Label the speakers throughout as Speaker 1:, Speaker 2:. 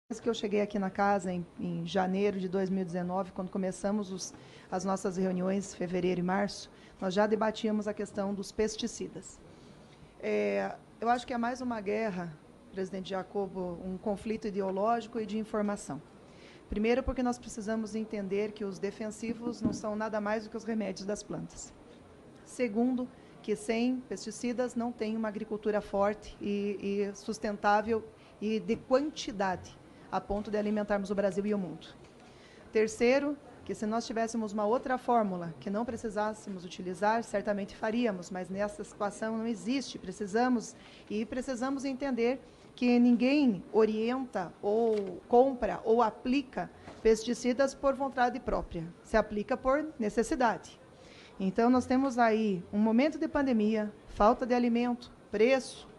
Speaker 1: Desde que eu cheguei aqui na casa em janeiro de 2019, quando começamos as nossas reuniões, fevereiro e março, nós já debatíamos a questão dos pesticidas. Eu acho que é mais uma guerra, presidente Jacobo, um conflito ideológico e de informação. Primeiro, porque nós precisamos entender que os defensivos não são nada mais do que os remédios das plantas. Segundo, que sem pesticidas não tem uma agricultura forte e sustentável e de quantidade, a ponto de alimentarmos o Brasil e o mundo. Terceiro, que se nós tivéssemos uma outra fórmula que não precisássemos utilizar, certamente faríamos, mas nessa situação não existe. Precisamos entender que ninguém orienta ou compra ou aplica pesticidas por vontade própria, se aplica por necessidade. Então, nós temos aí um momento de pandemia, falta de alimento, preço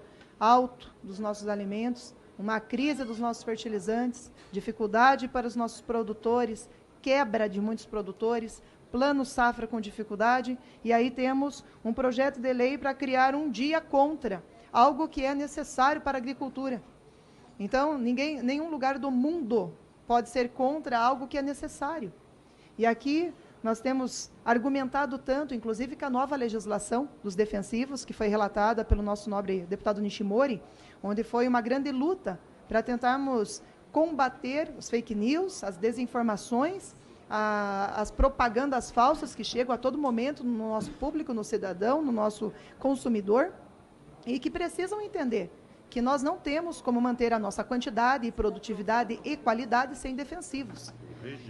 Speaker 1: alto dos nossos alimentos, uma crise dos nossos fertilizantes, dificuldade para os nossos produtores, quebra de muitos produtores, plano safra com dificuldade, e aí temos um projeto de lei para criar um dia contra, algo que é necessário para a agricultura. Então, nenhum lugar do mundo pode ser contra algo que é necessário. E aqui nós temos argumentado tanto, inclusive com a nova legislação dos defensivos, que foi relatada pelo nosso nobre deputado Nishimori, onde foi uma grande luta para tentarmos combater os fake news, as desinformações, as propagandas falsas que chegam a todo momento no nosso público, no cidadão, no nosso consumidor, e que precisam entender que nós não temos como manter a nossa quantidade, produtividade e qualidade sem defensivos.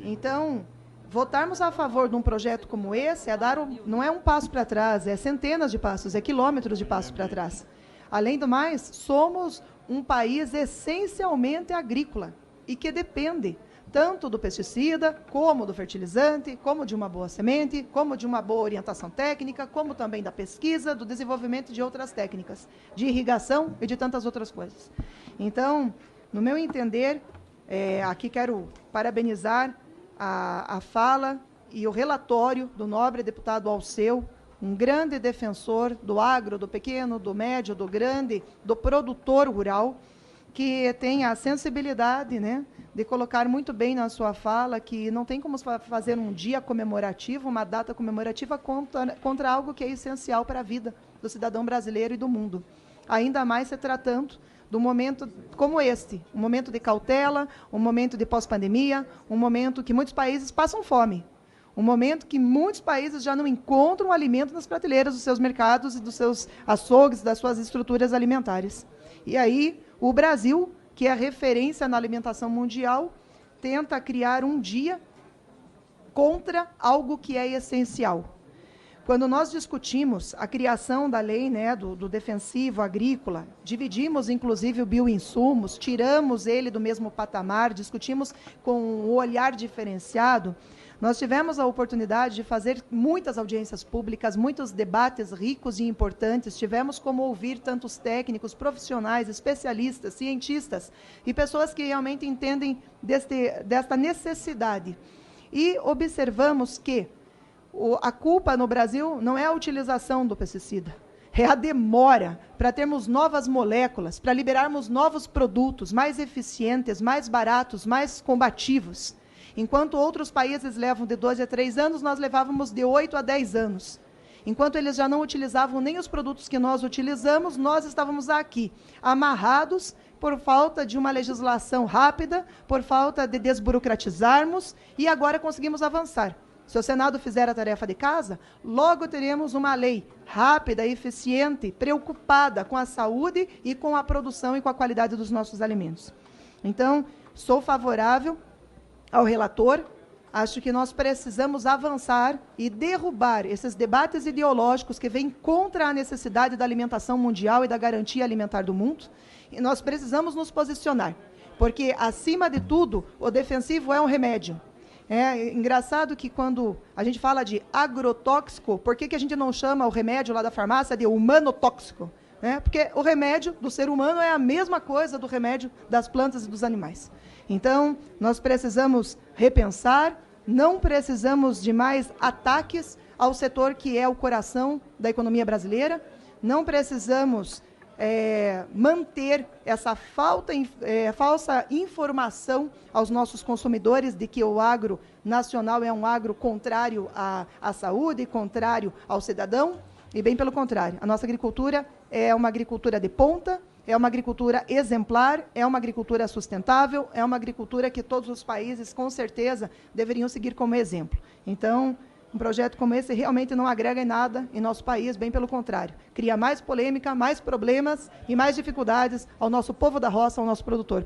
Speaker 1: Então, votarmos a favor de um projeto como esse não é um passo para trás, é centenas de passos, é quilômetros de passos para trás. Além do mais, somos um país essencialmente agrícola e que depende tanto do pesticida, como do fertilizante, como de uma boa semente, como de uma boa orientação técnica, como também da pesquisa, do desenvolvimento de outras técnicas, de irrigação e de tantas outras coisas. Então, no meu entender, aqui quero parabenizar a fala e o relatório do nobre deputado Alceu, um grande defensor do agro, do pequeno, do médio, do grande, do produtor rural, que tem a sensibilidade, né, de colocar muito bem na sua fala que não tem como fazer um dia comemorativo, uma data comemorativa contra algo que é essencial para a vida do cidadão brasileiro e do mundo. Ainda mais se tratando de um momento como este, um momento de cautela, um momento de pós-pandemia, um momento que muitos países passam fome, um momento que muitos países já não encontram alimento nas prateleiras dos seus mercados e dos seus açougues, das suas estruturas alimentares. E aí, o Brasil, que é referência na alimentação mundial, tenta criar um dia contra algo que é essencial. Quando nós discutimos a criação da lei, né, do defensivo agrícola, dividimos, inclusive, o bioinsumos, tiramos ele do mesmo patamar, discutimos com um olhar diferenciado. Nós tivemos a oportunidade de fazer muitas audiências públicas, muitos debates ricos e importantes. Tivemos como ouvir tantos técnicos, profissionais, especialistas, cientistas e pessoas que realmente entendem desta necessidade. E observamos que a culpa no Brasil não é a utilização do pesticida, é a demora para termos novas moléculas, para liberarmos novos produtos mais eficientes, mais baratos, mais combativos. Enquanto outros países levam de 2 a 3 anos, nós levávamos de 8 a 10 anos. Enquanto eles já não utilizavam nem os produtos que nós utilizamos, nós estávamos aqui, amarrados por falta de uma legislação rápida, por falta de desburocratizarmos, e agora conseguimos avançar. Se o Senado fizer a tarefa de casa, logo teremos uma lei rápida, eficiente, preocupada com a saúde e com a produção e com a qualidade dos nossos alimentos. Então, sou favorável ao relator, acho que nós precisamos avançar e derrubar esses debates ideológicos que vêm contra a necessidade da alimentação mundial e da garantia alimentar do mundo, e nós precisamos nos posicionar, porque, acima de tudo, o defensivo é um remédio. É engraçado que quando a gente fala de agrotóxico, por que a gente não chama o remédio lá da farmácia de humanotóxico? Porque o remédio do ser humano é a mesma coisa do remédio das plantas e dos animais. Então, nós precisamos repensar, não precisamos de mais ataques ao setor que é o coração da economia brasileira, não precisamos manter essa falsa informação aos nossos consumidores de que o agro nacional é um agro contrário à saúde, contrário ao cidadão, e bem pelo contrário. A nossa agricultura é uma agricultura de ponta, é uma agricultura exemplar, é uma agricultura sustentável, é uma agricultura que todos os países, com certeza, deveriam seguir como exemplo. Então, um projeto como esse realmente não agrega em nada em nosso país, bem pelo contrário. Cria mais polêmica, mais problemas e mais dificuldades ao nosso povo da roça, ao nosso produtor.